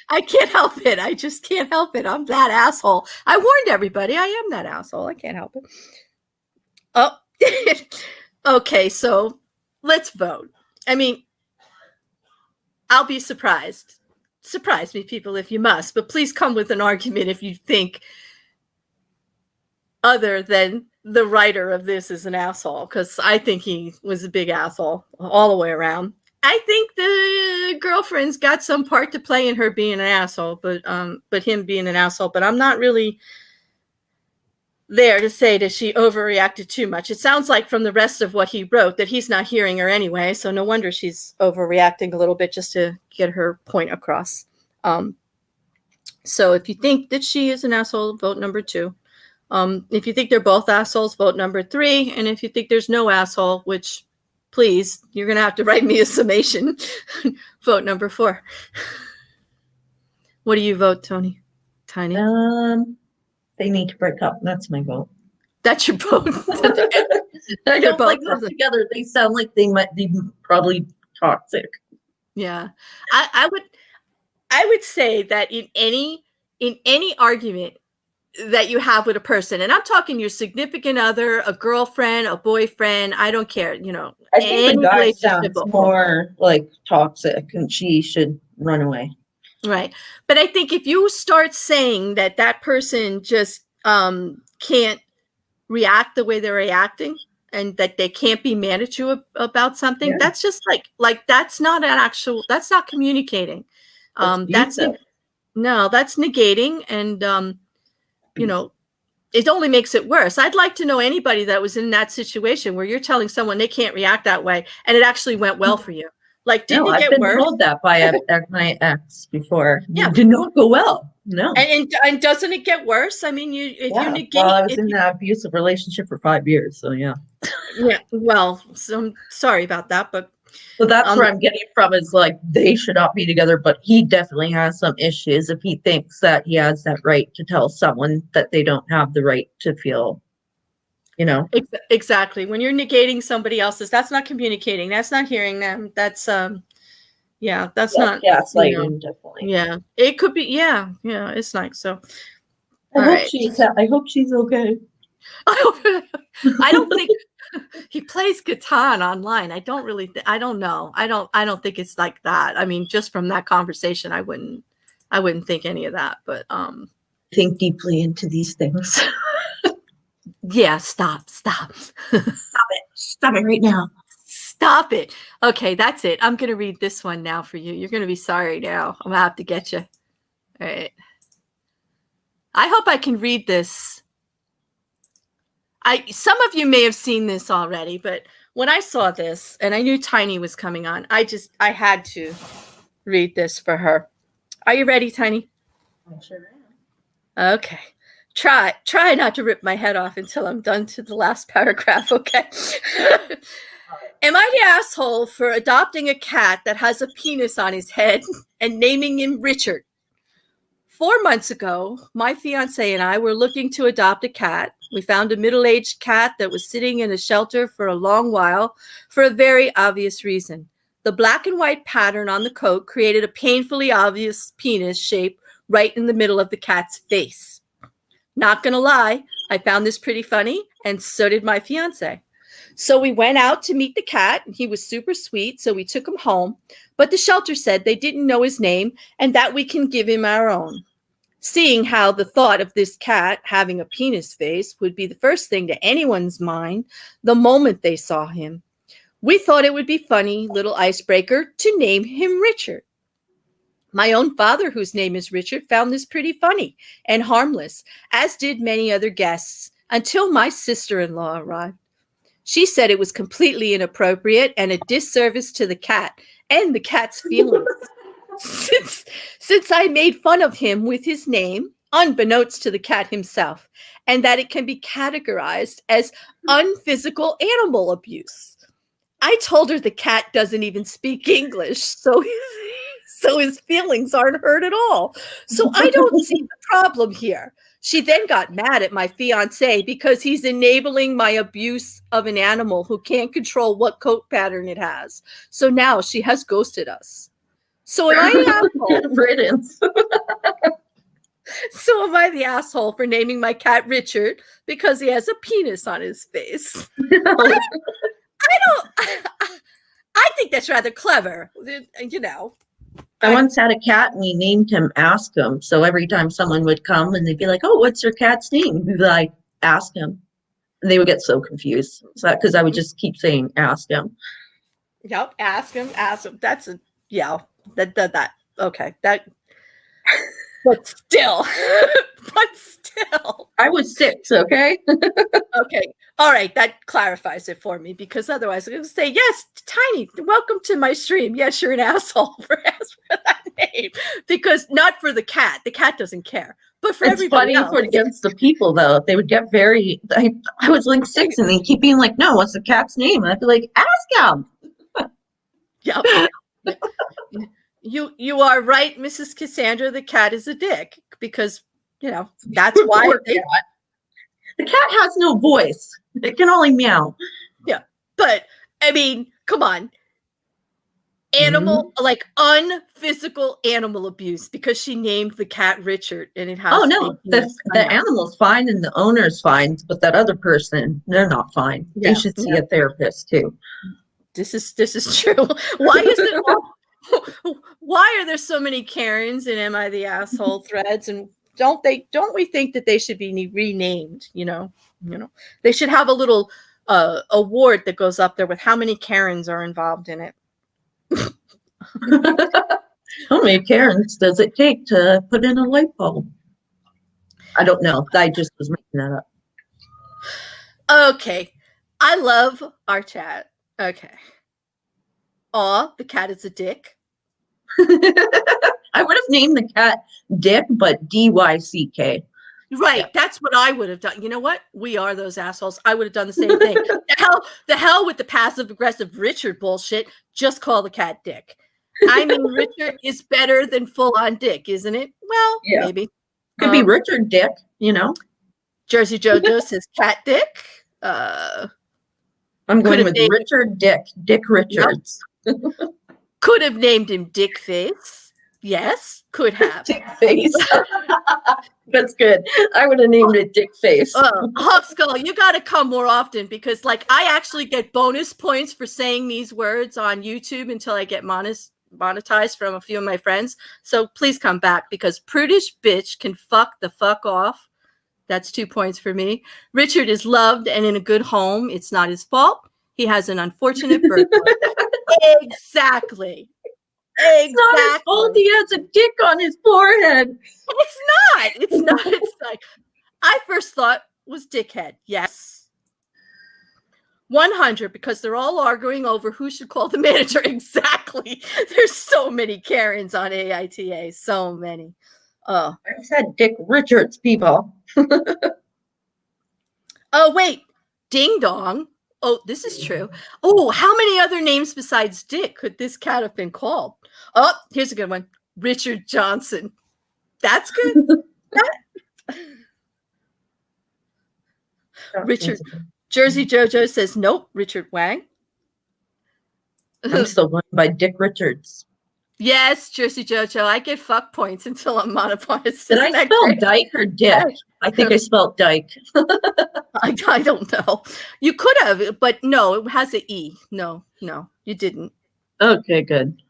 I can't help it. I just can't help it. I'm that asshole. I warned everybody. I am that asshole. I can't help it. Oh, okay. So let's vote. I mean, I'll be surprised. Surprise me, people, if you must. But please come with an argument if you think other than the writer of this is an asshole, because I think he was a big asshole all the way around. I think the girlfriend's got some part to play in her being an asshole, but him being an asshole. But I'm not really there to say that she overreacted too much. It sounds like from the rest of what he wrote that he's not hearing her anyway, so no wonder she's overreacting a little bit just to get her point across. So if you think that she is an asshole, vote number 2. If you think they're both assholes, vote number 3. And if you think there's no asshole, which please, you're going to have to write me a summation, vote number 4. What do you vote, Tony? Tiny? They need to break up. That's my vote. That's your vote. I don't like them together. They sound like they might be probably toxic. Yeah. I would say that in any argument that you have with a person, and I'm talking your significant other, a girlfriend, a boyfriend, I don't care, you know. I think the guy sounds more like toxic and she should run away. Right. But I think if you start saying that that person just can't react the way they're reacting and that they can't be mad at you about something, that's just like that's not communicating. That's negating, and you know, it only makes it worse. I'd like to know anybody that was in that situation where you're telling someone they can't react that way and it actually went well for you. Like, didn't it get worse? I've been told that by my ex before. Yeah, it did not go well. No. And doesn't it get worse? I mean, you negate. Well, I was in an abusive relationship for 5 years, so yeah. Yeah. Well, so I'm sorry about that, but so that's where I'm getting from is like they should not be together, but he definitely has some issues if he thinks that he has that right to tell someone that they don't have the right to feel. You know, exactly. When you're negating somebody else's, that's not communicating. That's not hearing them. That's that's not gaslighting, definitely. Yeah, it could be. Yeah, it's like so. I hope she's okay. I don't think he plays guitar online. I don't know. I don't think it's like that. I mean, just from that conversation, I wouldn't think any of that. But think deeply into these things. Yeah, stop. Stop it right now. Stop it. Okay, that's it. I'm going to read this one now for you. You're going to be sorry now. I'm going to have to get you. All right. I hope I can read this. Some of you may have seen this already, but when I saw this and I knew Tiny was coming on, I had to read this for her. Are you ready, Tiny? I sure am. Okay. Try not to rip my head off until I'm done to the last paragraph, okay? Am I the asshole for adopting a cat that has a penis on his head and naming him Richard? 4 months ago, my fiance and I were looking to adopt a cat. We found a middle-aged cat that was sitting in a shelter for a long while for a very obvious reason. The black and white pattern on the coat created a painfully obvious penis shape right in the middle of the cat's face. Not gonna lie, I found this pretty funny, and so did my fiance. So we went out to meet the cat, and he was super sweet, so we took him home. But the shelter said they didn't know his name and that we can give him our own. Seeing how the thought of this cat having a penis face would be the first thing to anyone's mind the moment they saw him, we thought it would be funny little icebreaker to name him Richard. My own father, whose name is Richard, found this pretty funny and harmless, as did many other guests, until my sister-in-law arrived. She said it was completely inappropriate and a disservice to the cat and the cat's feelings. Since I made fun of him with his name, unbeknownst to the cat himself, and that it can be categorized as unphysical animal abuse. I told her the cat doesn't even speak English, so his feelings aren't hurt at all. So I don't see the problem here. She then got mad at my fiance because he's enabling my abuse of an animal who can't control what coat pattern it has. So now she has ghosted us. So am I the asshole? Riddance. So am I the asshole for naming my cat Richard because he has a penis on his face? I think that's rather clever, you know. I once had a cat and we named him Ask Him. So every time someone would come and they'd be like, "Oh, what's your cat's name?" We'd be like, "Ask Him." And they would get so confused because I would just keep saying Ask Him. Yep. Ask him. That's a, yeah. That. Okay. That. But still. I was 6, okay? Okay. All right. That clarifies it for me, because otherwise I'm going to say, yes, Tiny, welcome to my stream. Yes, you're an asshole for that name. Because not for the cat. The cat doesn't care. But for It's everybody funny else. for against the people, though. They would get very. I was like 6, and they keep being like, "No, what's the cat's name?" And I'd be like, "Ask him." Yep. You are right, Mrs. Cassandra. The cat is a dick, because that's why the cat has no voice. It can only meow. Yeah, but I mean, come on. Animal, like unphysical animal abuse, because she named the cat Richard, and it has. Oh no, the animal's fine and the owner's fine, but that other person, they're not fine. They should see a therapist too. This is true. Why is it? Why are there so many Karens in Am I the Asshole threads? And don't we think that they should be renamed? They should have a little award that goes up there with how many Karens are involved in it. How many Karens does it take to put in a light bulb? I don't know. I just was making that up. Okay. I love our chat. Okay. Aw, the cat is a dick. I would have named the cat Dick, but DYCK. Right. Yeah. That's what I would have done. You know what? We are those assholes. I would have done the same thing. the hell with the passive aggressive Richard bullshit. Just call the cat Dick. I mean, Richard is better than full on Dick, isn't it? Well, yeah. Maybe. Could be Richard Dick, Jersey Jojo says cat Dick. I'm going with Richard Dick Richards. Yep. Could have named him Dick Face. Yes, could have. Dick Face. That's good. I would have named it Dick Face. Hawk Skull, you got to come more often, because I actually get bonus points for saying these words on YouTube until I get monetized from a few of my friends. So please come back, because prudish bitch can fuck the fuck off. That's 2 points for me. Richard is loved and in a good home. It's not his fault. He has an unfortunate birth. Exactly. It's not his fault. He has a dick on his forehead. It's not. It's like, I first thought was dickhead. Yes. 100, because they're all arguing over who should call the manager. Exactly. There's so many Karens on AITA. So many. Oh. I said Dick Richards, people. Oh, wait. Ding dong. Oh, this is true. Oh, how many other names besides Dick could this cat have been called? Oh, here's a good one. Richard Johnson. That's good. Richard. Jersey Jojo says, nope, Richard Wang. I'm still going by Dick Richards. Yes, Jersey Jojo. I get fuck points until I'm monetized. Did I spell Dyke or Dick? I think I spelled Dyke. I don't know. You could have, but no, it has an E. No, you didn't. Okay, good.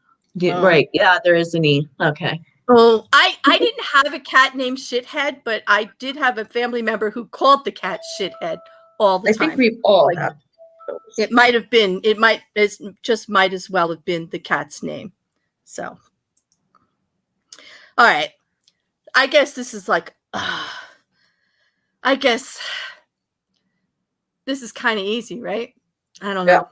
Right. Yeah, there is an E. Okay. Oh, I didn't have a cat named Shithead, but I did have a family member who called the cat Shithead all the time. I think we've all had those. It might have been, might as well have been the cat's name. So, all right. I guess this is like, I guess this is kind of easy, right? I don't know. All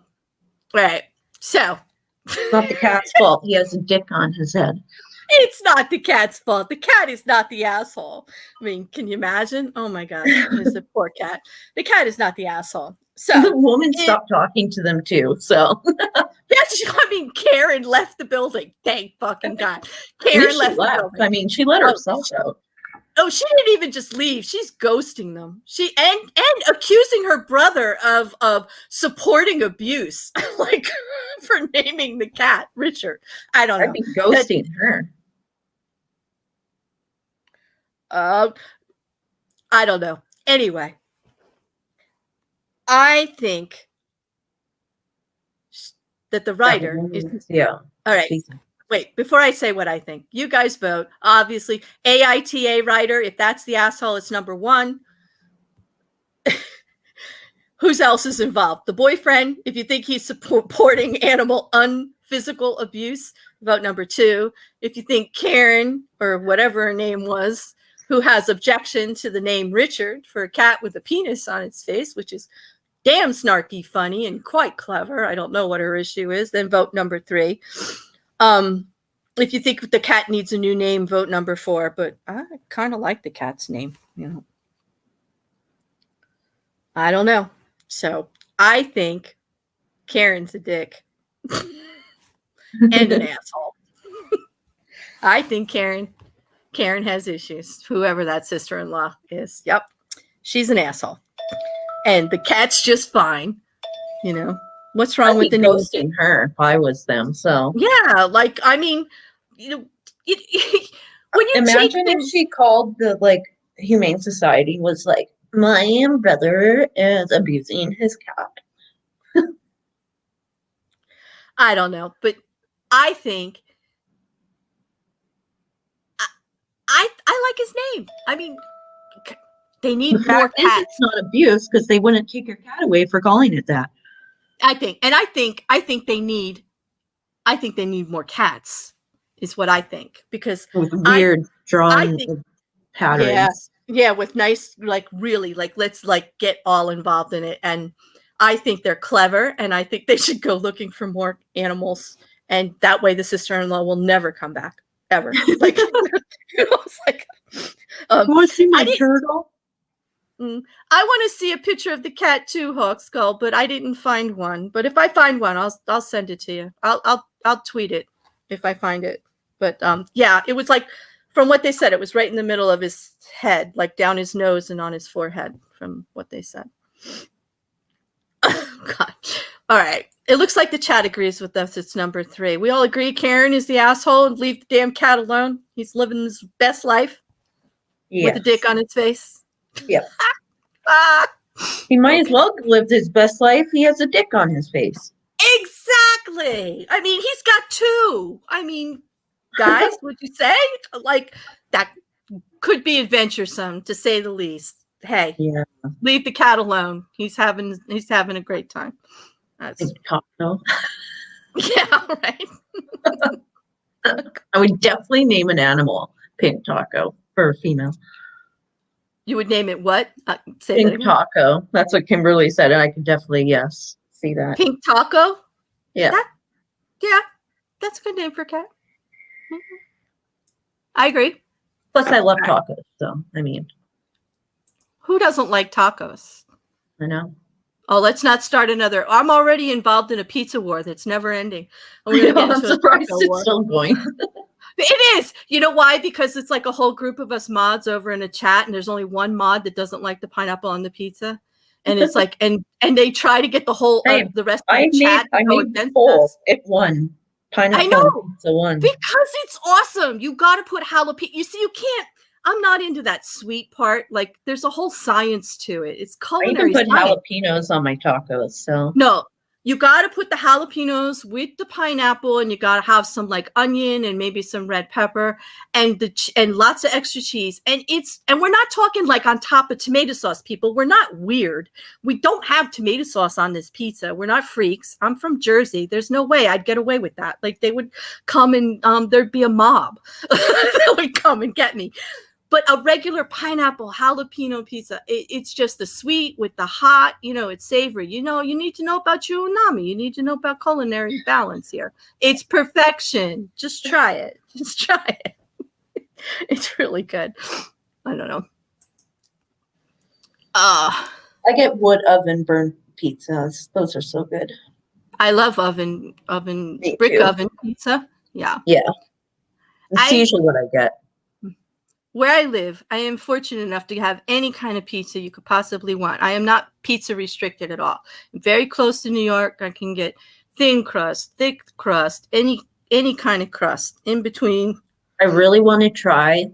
right. So. It's not the cat's fault. He has a dick on his head. It's not the cat's fault. The cat is not the asshole. I mean, can you imagine? Oh my God. There's a poor cat. The cat is not the asshole. So the woman stopped talking to them too. So yes, I mean, Karen left the building. Thank fucking God. Karen left the building. I mean, she let herself out. Oh, she didn't even just leave. She's ghosting them. She and accusing her brother of supporting abuse, like for naming the cat Richard. I don't know. I'd be ghosting her. I don't know. Anyway, I think that the writer is. Yeah. All right. Wait, before I say what I think, you guys vote. Obviously, AITA writer, if that's the asshole, it's number 1. Who's else is involved? The boyfriend, if you think he's supporting animal unphysical abuse, vote number 2. If you think Karen, or whatever her name was, who has objection to the name Richard for a cat with a penis on its face, which is damn snarky funny and quite clever. I don't know what her issue is. Then vote number 3. If you think the cat needs a new name, vote number 4. But I kind of like the cat's name. I don't know. So I think Karen's a dick and an asshole. I think Karen has issues. Whoever that sister-in-law is. Yep. She's an asshole. And the cat's just fine. What's wrong with the name? Ghosting her if I was them. So yeah, I mean, when you imagine if she called the Humane Society was like, my brother is abusing his cat. I don't know, but I think I like his name. I mean, they need more cats. It's not abuse because they wouldn't take your cat away for calling it that. I think they need more cats. Is what I think, because with weird drawn patterns. Yeah, with nice, really, let's get all involved in it. And I think they're clever, and I think they should go looking for more animals, and that way the sister-in-law will never come back ever. You want to see my turtle? I want to see a picture of the cat too, Hawk Skull, but I didn't find one. But if I find one, I'll send it to you. I'll tweet it if I find it. But yeah, it was from what they said, it was right in the middle of his head, down his nose and on his forehead, from what they said. God. All right. It looks like the chat agrees with us. It's number 3. We all agree Karen is the asshole and leave the damn cat alone. He's living his best life with a dick on his face. Yep. He might as well live his best life. He has a dick on his face. Exactly. I mean, he's got 2. I mean, guys, would you say? That could be adventuresome, to say the least. Hey, leave the cat alone. He's having a great time. That's Taco. Yeah, right. I would definitely name an animal Pink Taco for a female. You would name it what? Pink Taco. That's what Kimberly said, and I could definitely see that. Pink Taco. Yeah. That's a good name for a cat. Mm-hmm. I agree. Plus, I love tacos. So, I mean, who doesn't like tacos? I know. Oh, let's not start another. I'm already involved in a pizza war that's never ending. I'm surprised it's still going. It is. You know why? Because it's a whole group of us mods over in a chat, and there's only one mod that doesn't like the pineapple on the pizza. And it's and they try to get the whole the rest of the chat to go against us. It won. Pineapple I know. Pizza won. Because it's awesome. You got to put jalapeno. You see, you can't. I'm not into that sweet part. There's a whole science to it. It's culinary. I even put jalapenos on my tacos. So no, you got to put the jalapenos with the pineapple, and you got to have some onion and maybe some red pepper and lots of extra cheese. And we're not talking on top of tomato sauce, people. We're not weird. We don't have tomato sauce on this pizza. We're not freaks. I'm from Jersey. There's no way I'd get away with that. They would come and there'd be a mob that would come and get me. But a regular pineapple jalapeno pizza, it's just the sweet with the hot, it's savory. You need to know about your umami. You need to know about culinary balance here. It's perfection. Just try it. Just try it. It's really good. I don't know. I get wood oven burned pizzas. Those are so good. I love brick oven pizza. Yeah. Yeah. It's usually what I get. Where I live, I am fortunate enough to have any kind of pizza you could possibly want. I am not pizza restricted at all. I'm very close to New York. I can get thin crust, thick crust, any kind of crust in between. I really want to try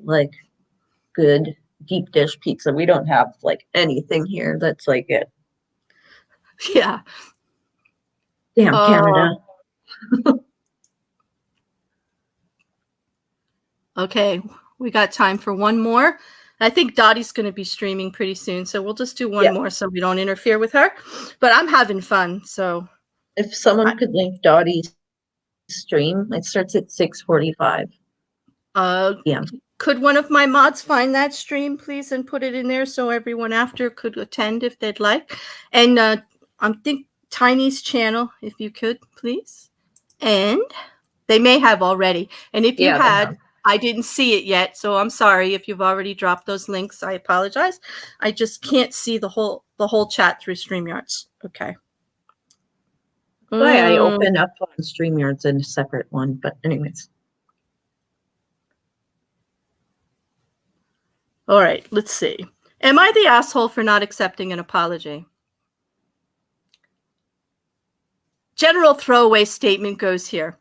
good deep dish pizza. We don't have anything here that's it. Yeah. Damn, Canada. Okay. We got time for one more. I think Dottie's going to be streaming pretty soon, so we'll just do one more so we don't interfere with her. But I'm having fun, so. If someone could link Dottie's stream, it starts at 6:45. Yeah. Could one of my mods find that stream, please, and put it in there so everyone after could attend if they'd like? And I'm think Tiny's channel, if you could, please. And they may have already. And if you had, I didn't see it yet, so I'm sorry if you've already dropped those links. I apologize. I just can't see the whole chat through StreamYards. Okay. Why I open up on StreamYards in a separate one, but anyways. All right, let's see. Am I the asshole for not accepting an apology? General throwaway statement goes here.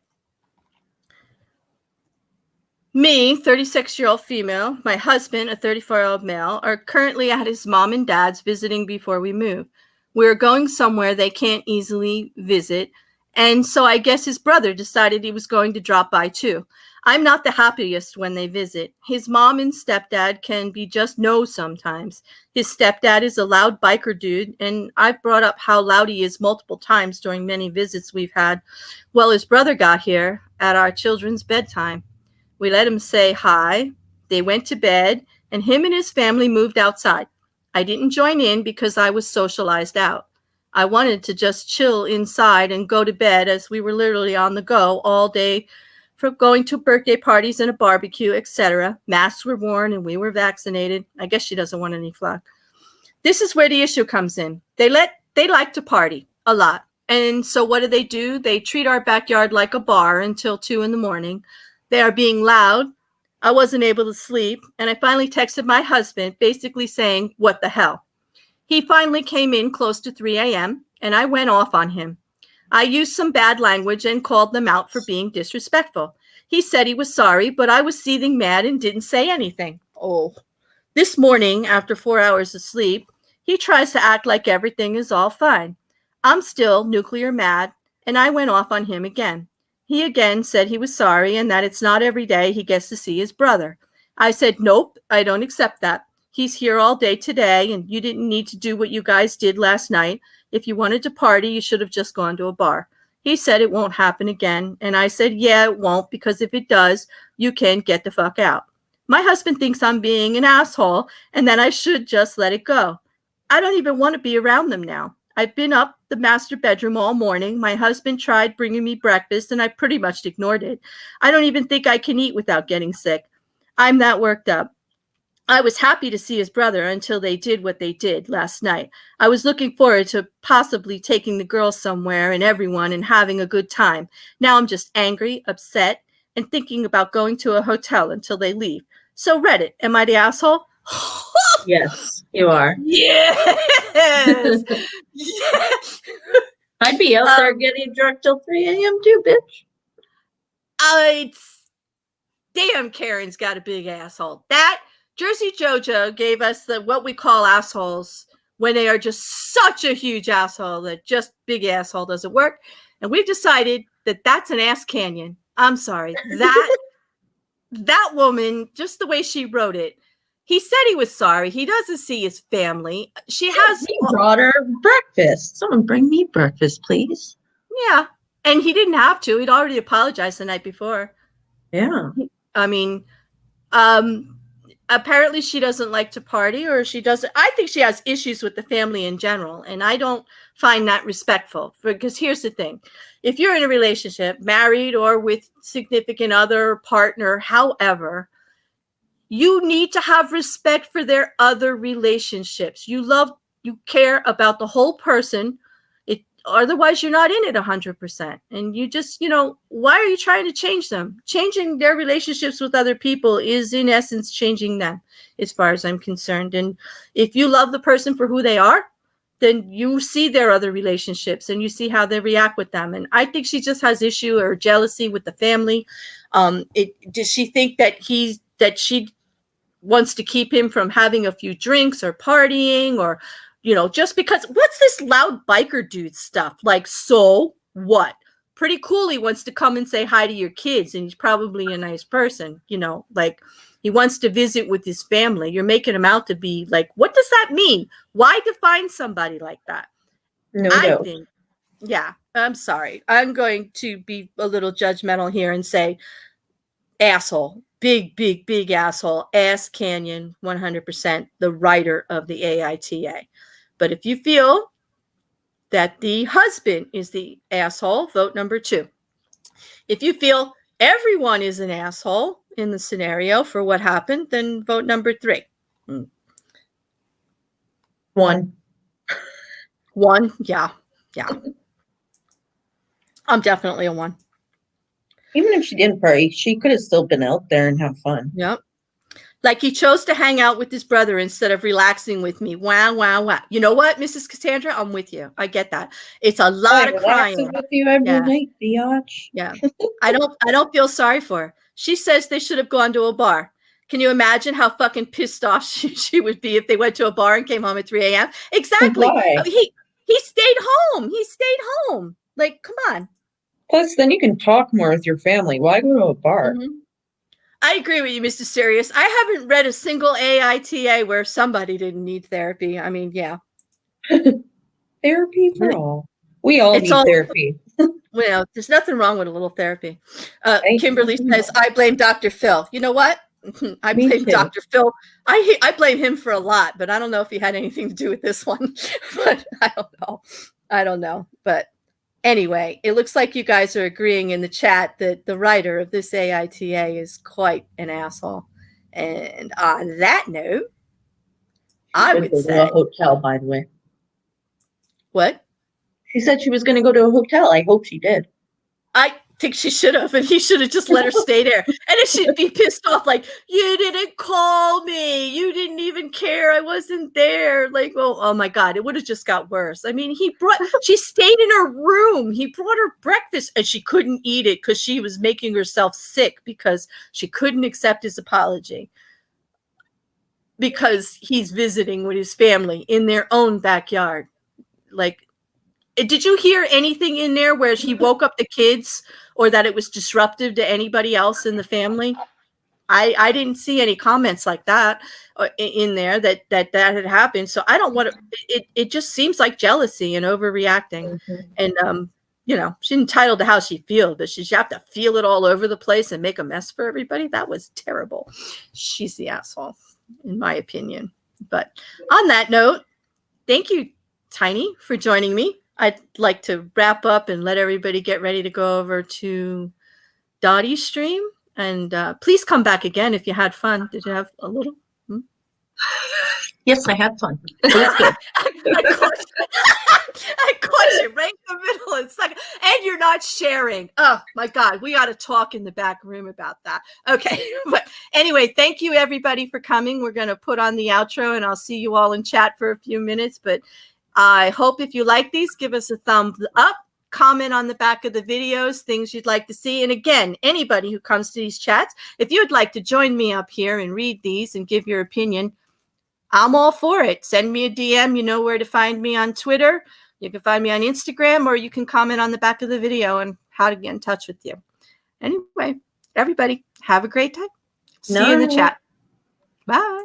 Me, 36-year-old female, my husband, a 34-year-old male, are currently at his mom and dad's visiting before we move. We're going somewhere they can't easily visit, and so I guess his brother decided he was going to drop by too. I'm not the happiest when they visit. His mom and stepdad can be just no sometimes. His stepdad is a loud biker dude, and I've brought up how loud he is multiple times during many visits we've had. Well, his brother got here at our children's bedtime. We let him say hi. They went to bed, and him and his family moved outside. I didn't join in because I was socialized out. I wanted to just chill inside and go to bed as we were literally on the go all day, from going to birthday parties and a barbecue, etc. Masks were worn and we were vaccinated. I guess she doesn't want any flack. This is where the issue comes in. They like to party a lot. And so what do? They treat our backyard like a bar until 2 a.m. They are being loud. I wasn't able to sleep. And I finally texted my husband basically saying, what the hell? He finally came in close to 3 a.m. and I went off on him. I used some bad language and called them out for being disrespectful. He said he was sorry, but I was seething mad and didn't say anything. Oh, this morning, after 4 hours of sleep, he tries to act like everything is all fine. I'm still nuclear mad, and I went off on him again. He again said he was sorry and that it's not every day he gets to see his brother. I said, nope, I don't accept that. He's here all day today, and you didn't need to do what you guys did last night. If you wanted to party, you should have just gone to a bar. He said it won't happen again, and I said, yeah, it won't, because if it does, you can get the fuck out. My husband thinks I'm being an asshole, and that I should just let it go. I don't even want to be around them now. I've been up the master bedroom all morning. My husband tried bringing me breakfast, and I pretty much ignored it. I don't even think I can eat without getting sick. I'm that worked up. I was happy to see his brother until they did what they did last night. I was looking forward to possibly taking the girls somewhere and everyone and having a good time. Now I'm just angry, upset, and thinking about going to a hotel until they leave. So Reddit, am I the asshole? Yes, you are. Yes. Yes. I'd be out there getting drunk till 3 a.m. too, bitch. Damn, Karen's got a big asshole. That Jersey JoJo gave us what we call assholes when they are just such a huge asshole that just big asshole doesn't work. And we've decided that that's an ass canyon. I'm sorry. That woman, just the way she wrote it, he said he was sorry. He doesn't see his family. He brought her breakfast. Someone bring me breakfast, please. Yeah. And he didn't have to. He'd already apologized the night before. Yeah. I mean, apparently she doesn't like to party, or she doesn't. I think she has issues with the family in general. And I don't find that respectful, because here's the thing. If you're in a relationship, married or with significant other, partner, however, you need to have respect for their other relationships. You care about the whole person. Otherwise, you're not in it 100%. And you just, why are you trying to change them? Changing their relationships with other people is, in essence, changing them, as far as I'm concerned. And if you love the person for who they are, then you see their other relationships and you see how they react with them. And I think she just has issue or jealousy with the family. Does she think that she wants to keep him from having a few drinks or partying, or just because? What's this loud biker dude stuff? Like, so what? pretty cool. He wants to come and say hi to your kids, and he's probably a nice person, you know, like he wants to visit with his family. You're making him out to be like, what does that mean? Why define somebody like that? No I doubt. think, yeah, I'm sorry. I'm going to be a little judgmental here and say asshole, big asshole, ass canyon, 100%, the writer of the AITA. But if you feel that the husband is the asshole, vote number 2. If you feel everyone is an asshole in the scenario for what happened, then vote number 3. 1. 1, yeah. I'm definitely a 1. Even if she didn't party, she could have still been out there and have fun. Yep. Like he chose to hang out with his brother instead of relaxing with me. Wow. You know what, Mrs. Cassandra? I'm with you. I get that. It's a lot of crying with you every night, biatch. Yeah. I don't feel sorry for her. She says they should have gone to a bar. Can you imagine how fucking pissed off she would be if they went to a bar and came home at 3 a.m.? Exactly. Why? He stayed home. Like, come on. Plus, then you can talk more with your family. Why go to a bar? Mm-hmm. I agree with you, Mr. Serious. I haven't read a single AITA where somebody didn't need therapy. I mean, yeah. Therapy for all. We all need therapy. Well, there's nothing wrong with a little therapy. Kimberly says, I blame Dr. Phil. You know what? I blame Dr. Phil. I blame him for a lot, but I don't know if he had anything to do with this one. But I don't know. But anyway, it looks like you guys are agreeing in the chat that the writer of this AITA is quite an asshole. And on that note, I would say a hotel, by the way. What? She said she was going to go to a hotel. I hope she did. I think she should have, and he should have just let her stay there. And it should be pissed off, like, you didn't call me. You didn't even care. I wasn't there. Like, oh my God, it would have just got worse. I mean, she stayed in her room. He brought her breakfast, and she couldn't eat it because she was making herself sick because she couldn't accept his apology. Because he's visiting with his family in their own backyard. Like, did you hear anything in there where he woke up the kids or that it was disruptive to anybody else in the family? I didn't see any comments like that in there that had happened. So I don't want to, it just seems like jealousy and overreacting. Mm-hmm. And, you know, she's entitled to how she feels, but she have to feel it all over the place and make a mess for everybody. That was terrible. She's the asshole, in my opinion. But on that note, thank you, Tiny, for joining me. I'd like to wrap up and let everybody get ready to go over to Dottie's stream. And please come back again if you had fun. Did you have a little? Yes, I had fun. I caught you right in the middle of the second. And you're not sharing. Oh, my God. We got to talk in the back room about that. Okay. But anyway, thank you, everybody, for coming. We're going to put on the outro, and I'll see you all in chat for a few minutes. But I hope if you like these, give us a thumbs up, comment on the back of the videos, things you'd like to see. And again, anybody who comes to these chats, if you'd like to join me up here and read these and give your opinion, I'm all for it. Send me a DM. You know where to find me on Twitter. You can find me on Instagram, or you can comment on the back of the video and how to get in touch with you. Anyway, everybody, have a great time. See you in the chat. Bye.